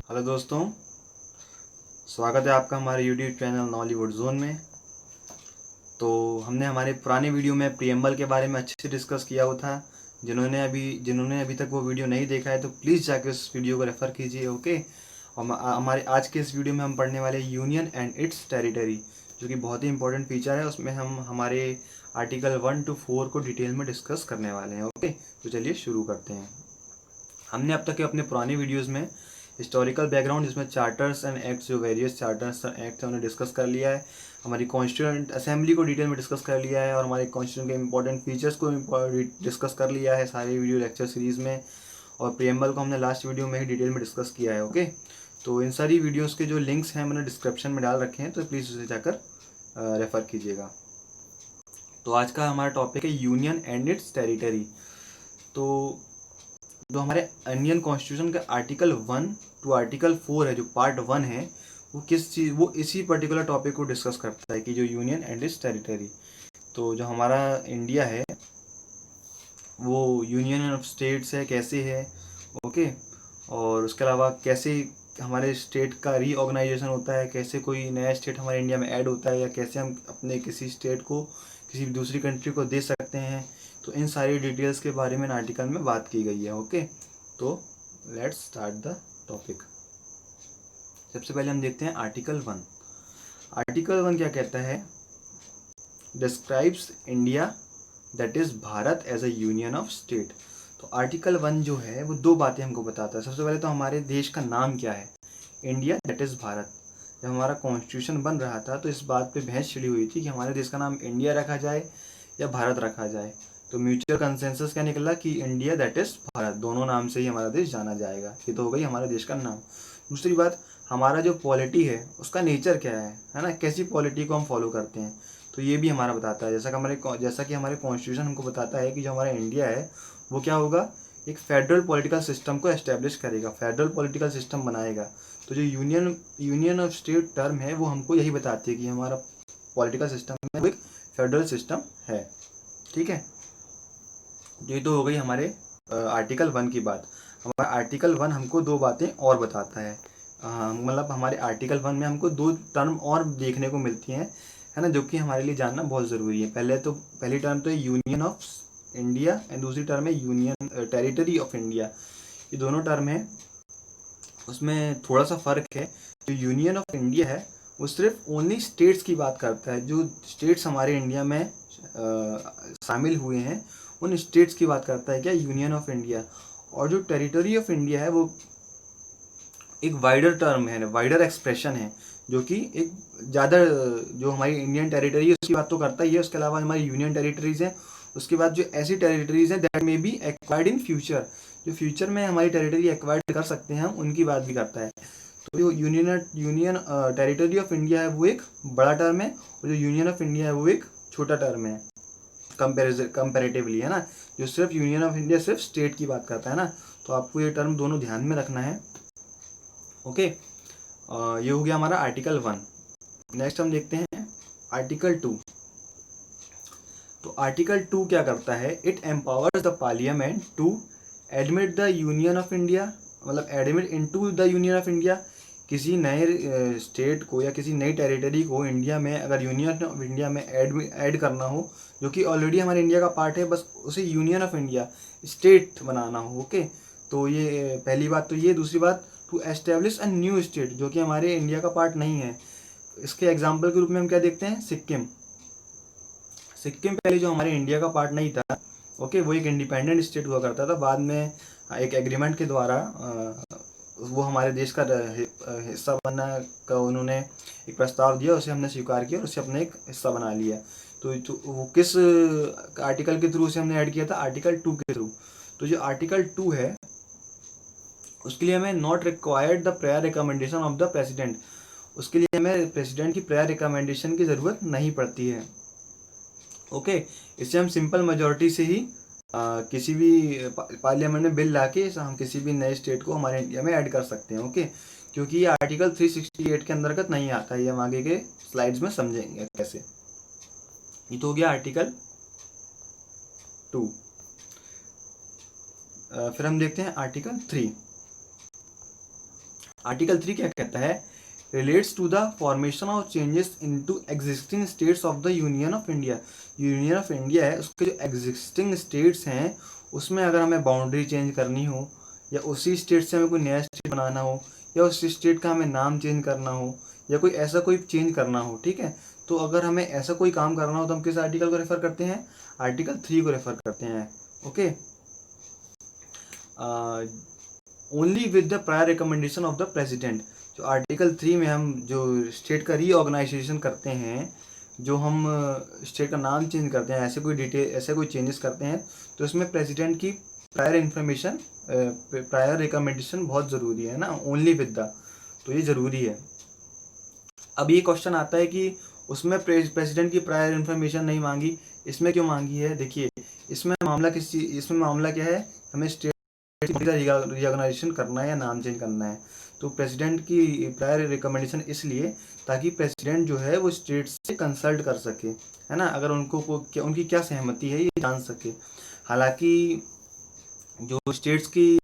Hello दोस्तों, स्वागत है आपका हमारे यूट्यूब चैनल नॉलीवुड जोन में। तो हमने हमारे पुराने वीडियो में प्रियम्बल के बारे में अच्छे से डिस्कस किया हुआ था। जिन्होंने अभी तक वो वीडियो नहीं देखा है तो प्लीज़ जाके उस वीडियो को रेफ़र कीजिए। ओके। और हमारे आज के इस वीडियो में हम पढ़ने वाले यूनियन एंड इट्स टेरिटरी, जो कि बहुत ही इंपॉर्टेंट फीचर है। उसमें हम हमारे आर्टिकल 1 to 4 को डिटेल में डिस्कस करने वाले हैं। ओके, तो चलिए शुरू करते हैं। हमने अब तक के अपने पुराने वीडियोस में हिस्टोरिकल बैकग्राउंड, जिसमें चार्टर्स एंड एक्ट्स, जो वेरियस चार्टर्स एंड एक्ट्स हमने डिस्कस कर लिया है। हमारी कॉन्स्टिट्यूंट असेंबली को डिटेल में डिस्कस कर लिया है और हमारे कॉन्स्टिट्यूंट के इंपॉर्टेंट फीचर्स को डिस्कस कर लिया है सारे वीडियो लेक्चर सीरीज़ में। और प्रियम्बल को हमने लास्ट वीडियो में ही डिटेल में डिस्कस किया है। ओके, तो इन सारी वीडियोज़ के जो लिंक्स हैं मैंने डिस्क्रिप्शन में डाल रखे हैं, तो प्लीज़ उसे जाकर रेफ़र कीजिएगा। तो आज का हमारा टॉपिक है यूनियन एंड इट्स टेरिटरी। तो जो हमारे इंडियन कॉन्स्टिट्यूशन का आर्टिकल 1 to आर्टिकल 4 है, जो पार्ट 1 है, वो इसी पर्टिकुलर टॉपिक को डिस्कस करता है कि जो यूनियन एंड इट्स टेरिटरी। तो जो हमारा इंडिया है वो यूनियन ऑफ स्टेट्स है, कैसे है। ओके, और उसके अलावा कैसे हमारे स्टेट का रीऑर्गेनाइजेशन होता है, कैसे कोई नया स्टेट हमारे इंडिया में ऐड होता है, या कैसे हम अपने किसी स्टेट को किसी दूसरी कंट्री को दे सकते हैं। तो इन सारी डिटेल्स के बारे में आर्टिकल में बात की गई है। ओके, तो लेट्स स्टार्ट द टॉपिक। सबसे पहले हम देखते हैं आर्टिकल 1। आर्टिकल 1 क्या कहता है? Describes India, that is Bharat, as a union of state. तो आर्टिकल 1 जो है वो दो बातें हमको बताता है। सबसे पहले तो हमारे देश का नाम क्या है, इंडिया, दैट इज भारत। जब हमारा कॉन्स्टिट्यूशन बन रहा था तो इस बात पे बहस छिड़ी हुई थी कि हमारे देश का नाम इंडिया रखा जाए या भारत रखा जाए। तो म्यूचुअल कंसेंसस क्या निकला कि इंडिया, दैट इज भारत, दोनों नाम से ही हमारा देश जाना जाएगा। ये तो हो गई हमारे देश का नाम। दूसरी बात, हमारा जो पॉलिटी है उसका नेचर क्या है ना, कैसी पॉलिटी को हम फॉलो करते हैं, तो ये भी हमारा बताता है। जैसा कि हमारे कॉन्स्टिट्यूशन हमको बताता है कि जो हमारा इंडिया है वो क्या होगा, एक फेडरल पॉलिटिकल सिस्टम को एस्टेब्लिश करेगा, फेडरल पॉलिटिकल सिस्टम बनाएगा। तो जो यूनियन ऑफ स्टेट टर्म है वो हमको यही बताती है कि हमारा पॉलिटिकल सिस्टम में वो एक फेडरल सिस्टम है। ठीक है, ये तो हो गई हमारे आर्टिकल 1 की बात। हमारा आर्टिकल 1 हमको दो बातें और बताता है। मतलब हमारे आर्टिकल 1 में हमको दो टर्म और देखने को मिलती हैं, है ना, जो कि हमारे लिए जानना बहुत ज़रूरी है। पहली टर्म तो है यूनियन ऑफ इंडिया एंड दूसरी टर्म है यूनियन टेरिटरी ऑफ इंडिया। ये दोनों टर्म है, उसमें थोड़ा सा फ़र्क है। जो यूनियन ऑफ इंडिया है वो सिर्फ ओनली स्टेट्स की बात करता है, जो स्टेट्स हमारे इंडिया में शामिल हुए हैं उन स्टेट्स की बात करता है क्या, यूनियन ऑफ इंडिया। और जो टेरिटरी ऑफ इंडिया है वो एक वाइडर टर्म है, वाइडर एक्सप्रेशन है, जो कि एक ज़्यादा, जो हमारी इंडियन टेरिटरी है उसकी बात तो करता ही है, उसके अलावा हमारी यूनियन टेरिटरीज हैं। उसके बाद जो ऐसी टेरिटरीज हैं that may be acquired in future, जो फ्यूचर में हमारी टेरिटरी एक्वायर्ड कर सकते हैं हम, उनकी बात भी करता है। तो जो यूनियन टेरिटरी ऑफ इंडिया है वो एक बड़ा टर्म है, और जो यूनियन ऑफ इंडिया है वो एक छोटा टर्म है कंपेरेटिवली, है ना। जो सिर्फ यूनियन ऑफ इंडिया सिर्फ स्टेट की बात करता है ना, तो आपको ये टर्म दोनों ध्यान में रखना है। ओके, ये हो गया हमारा आर्टिकल 1। नेक्स्ट हम देखते हैं आर्टिकल 2। तो आर्टिकल 2 क्या करता है? It empowers the parliament to admit the union of India, मतलब admit into the union of India. किसी नए स्टेट को या किसी नई टेरिटरी को इंडिया में अगर यूनियन ऑफ इंडिया में ऐड करना हो, जो कि ऑलरेडी हमारे इंडिया का पार्ट है, बस उसे यूनियन ऑफ इंडिया स्टेट बनाना हो। ओके, तो ये पहली बात तो ये। दूसरी बात, to establish a new state, जो कि हमारे इंडिया का पार्ट नहीं है। इसके एग्जाम्पल के रूप में हम क्या देखते हैं, सिक्किम। सिक्किम पहले जो हमारे इंडिया का पार्ट नहीं था, ओके, वो एक इंडिपेंडेंट स्टेट हुआ करता था। बाद में एक एग्रीमेंट के द्वारा वो हमारे देश का हिस्सा बनना का उन्होंने एक प्रस्ताव दिया, उसे हमने स्वीकार किया और उसे अपने एक हिस्सा बना लिया। तो वो किस आर्टिकल के थ्रू उसे हमने ऐड किया था? आर्टिकल 2 के थ्रू। तो जो आर्टिकल 2 है उसके लिए हमें not required the prior recommendation of the president, उसके लिए हमें प्रेसिडेंट की प्रायर रिकमेंडेशन की ज़रूरत नहीं पड़ती है। ओके, इससे हम सिंपल मेजॉरिटी से ही किसी भी पार्लियामेंट में बिल लाके हम किसी भी नए स्टेट को हमारे इंडिया में ऐड कर सकते हैं। ओके, क्योंकि ये आर्टिकल 368 के अंतर्गत नहीं आता है, ये हम आगे के स्लाइड्स में समझेंगे कैसे। ये तो हो गया आर्टिकल 2। फिर हम देखते हैं आर्टिकल 3। आर्टिकल 3 क्या कहता है? Relates to the formation of changes into existing states of the union of India. Union of India है, उसके जो एग्जिस्टिंग स्टेट्स हैं उसमें अगर हमें बाउंड्री चेंज करनी हो, या उसी स्टेट से हमें कोई नया स्टेट बनाना हो, या उस स्टेट का हमें नाम चेंज करना हो, या कोई ऐसा कोई चेंज करना हो, ठीक है, तो अगर हमें ऐसा कोई काम करना हो तो हम किस आर्टिकल को रेफर करते हैं? आर्टिकल 3 को रेफर करते हैं। Okay, only with the prior recommendation of the president. जो आर्टिकल 3 में हम जो स्टेट का रीऑर्गेनाइजेशन करते हैं, जो हम स्टेट का नाम चेंज करते हैं, ऐसे कोई डिटेल, ऐसे कोई चेंजेस करते हैं, तो इसमें प्रेसिडेंट की प्रायर इन्फॉर्मेशन, प्रायर रिकमेंडेशन बहुत ज़रूरी है ना, ओनली विद द, तो ये ज़रूरी है। अब ये क्वेश्चन आता है कि उसमें प्रेसिडेंट की प्रायर इन्फॉर्मेशन नहीं मांगी, इसमें क्यों मांगी है? देखिए, इसमें मामला क्या है? हमें स्टेट रीऑर्गेनाइजेशन करना है या नाम चेंज करना है, तो प्रेसिडेंट की प्रायर रिकमेंडेशन इसलिए ताकि प्रेसिडेंट जो है वो स्टेट से कंसल्ट कर सके, है ना, अगर उनकी क्या सहमति है ये जान सके। हालांकि जो स्टेट्स की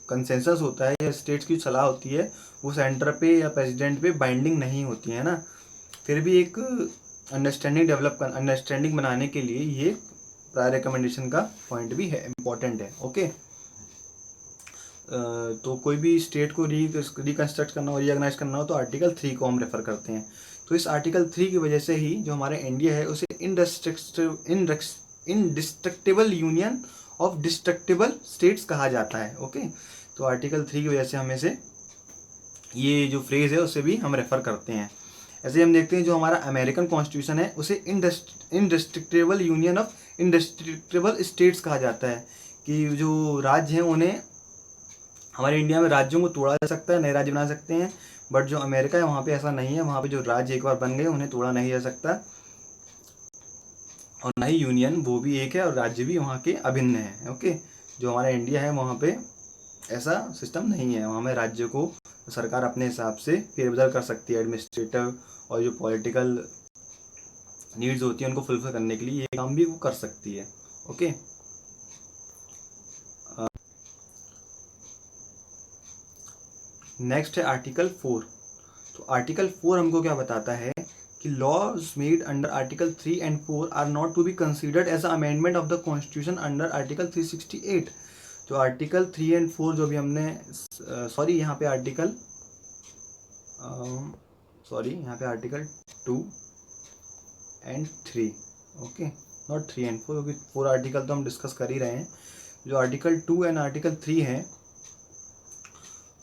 कंसेंसस होता है या स्टेट्स की सलाह होती है वो सेंटर पे या प्रेसिडेंट पे बाइंडिंग नहीं होती है ना, फिर भी एक अंडरस्टैंडिंग बनाने के लिए ये प्रायर रिकमेंडेशन का पॉइंट भी है, इम्पॉर्टेंट है। ओके, तो कोई भी स्टेट को रिकंस्ट्रक्ट करना हो, रीऑर्गेनाइज करना हो, तो आर्टिकल 3 को हम रेफर करते हैं। तो इस आर्टिकल 3 की वजह से ही जो हमारे इंडिया है उसे indestructible union of destructible states कहा जाता है। ओके, तो आर्टिकल 3 की वजह से हमें से ये जो फ्रेज है उसे भी हम रेफर करते हैं। ऐसे हम देखते हैं जो हमारा अमेरिकन कॉन्स्टिट्यूशन है उसे indestructible union of indestructible states कहा जाता है, कि जो राज्य हैं उन्हें, हमारे इंडिया में राज्यों को तोड़ा जा सकता है, नए राज्य बना सकते हैं, बट जो अमेरिका है वहाँ पे ऐसा नहीं है, वहाँ पे जो राज्य एक बार बन गए उन्हें तोड़ा नहीं जा सकता, और ना ही यूनियन, वो भी एक है और राज्य भी वहाँ के अभिन्न है। ओके, जो हमारा इंडिया है वहाँ पे ऐसा सिस्टम नहीं है, वहाँ में राज्य को सरकार अपने हिसाब से फेरबदल कर सकती है, एडमिनिस्ट्रेटिव और जो पॉलिटिकल नीड्स होती है उनको फुलफिल करने के लिए ये काम भी वो कर सकती है। ओके, नेक्स्ट है आर्टिकल 4। तो आर्टिकल 4 हमको क्या बताता है कि laws made under article 3 and 4 are not to be considered as amendment of the constitution under article 368। जो आर्टिकल 3 and 4 जो भी हमने यहाँ पे article 2 and 3, okay, not 3 and 4, क्योंकि 4 आर्टिकल तो हम डिस्कस कर ही रहे हैं। जो आर्टिकल 2 and आर्टिकल 3 हैं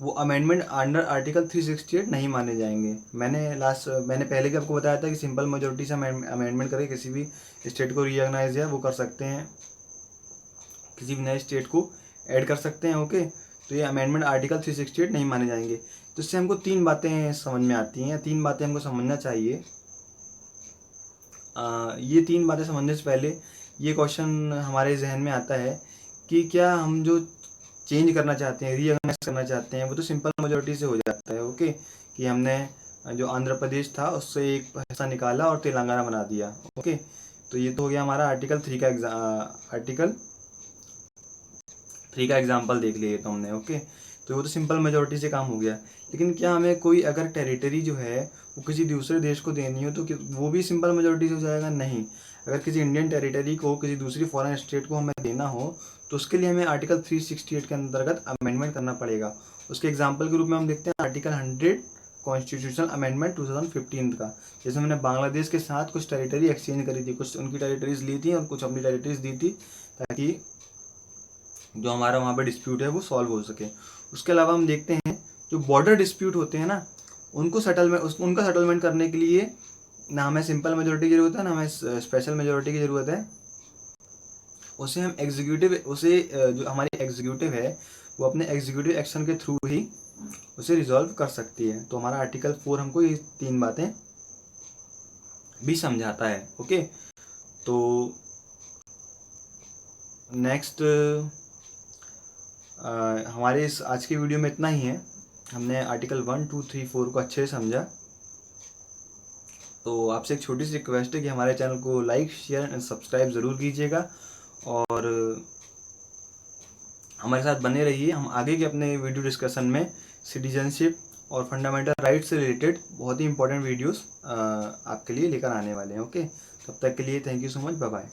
वो अमेंडमेंट अंडर आर्टिकल 368 नहीं माने जाएंगे। मैंने पहले भी आपको बताया था कि सिंपल मेजोरिटी से अमेंडमेंट करके किसी भी स्टेट को रीऑर्गेनाइज या वो कर सकते हैं, किसी भी नए स्टेट को ऐड कर सकते हैं। ओके, तो ये अमेंडमेंट आर्टिकल 368 नहीं माने जाएंगे। तो इससे हमको 3 बातें समझ में आती हैं, 3 बातें हमको समझना चाहिए। ये 3 बातें समझने से पहले ये क्वेश्चन हमारे जहन में आता है कि क्या हम जो चेंज करना चाहते हैं, रीऑर्गेनाइज करना चाहते हैं, वो तो सिंपल मेजोरिटी से हो जाता है। ओके, कि हमने जो आंध्र प्रदेश था उससे एक हिस्सा निकाला और तेलंगाना बना दिया। ओके, तो ये तो हो गया हमारा आर्टिकल 3 का एग्जाम्पल देख लिए तो हमने। ओके, तो वो तो सिंपल मेजोरिटी से काम हो गया। लेकिन क्या हमें कोई अगर टेरिटरी जो है वो किसी दूसरे देश को देनी हो तो वो भी सिंपल मेजोरिटी से हो जाएगा? नहीं। अगर किसी इंडियन टेरिटरी को किसी दूसरी फॉरेन स्टेट को हमें देना हो तो उसके लिए हमें आर्टिकल 368 के अंतर्गत अमेंडमेंट करना पड़ेगा। उसके एग्जाम्पल के रूप में हम देखते हैं आर्टिकल 100 कॉन्स्टिट्यूशनल अमेंडमेंट 2015 का, जैसे हमने बांग्लादेश के साथ कुछ टेरिटरी एक्सचेंज करी थी, कुछ उनकी टेरिटरीज ली थी और कुछ अपनी टेरिटरीज दी थी, ताकि जो हमारा वहाँ पे डिस्प्यूट है वो सॉल्व हो सके। उसके अलावा हम देखते हैं जो बॉर्डर डिस्प्यूट होते हैं ना, उनका सेटलमेंट करने के लिए ना हमें सिंपल मेजोरिटी की जरूरत है, ना हमें स्पेशल मेजोरिटी की ज़रूरत है। उसे हम जो हमारी एग्जीक्यूटिव है वो अपने एग्जीक्यूटिव एक्शन के थ्रू ही उसे रिजॉल्व कर सकती है। तो हमारा आर्टिकल 4 हमको ये 3 बातें भी समझाता है। ओके, तो नेक्स्ट हमारे इस आज की वीडियो में इतना ही है। हमने आर्टिकल 1, 2, 3, 4 को अच्छे से समझा। तो आपसे एक छोटी सी रिक्वेस्ट है कि हमारे चैनल को लाइक, शेयर एंड सब्सक्राइब ज़रूर कीजिएगा और हमारे साथ बने रहिए। हम आगे के अपने वीडियो डिस्कशन में सिटीजनशिप और फंडामेंटल राइट से रिलेटेड बहुत ही इंपॉर्टेंट वीडियोस आपके लिए लेकर आने वाले हैं। ओके, तब तक के लिए thank you so much, bye bye.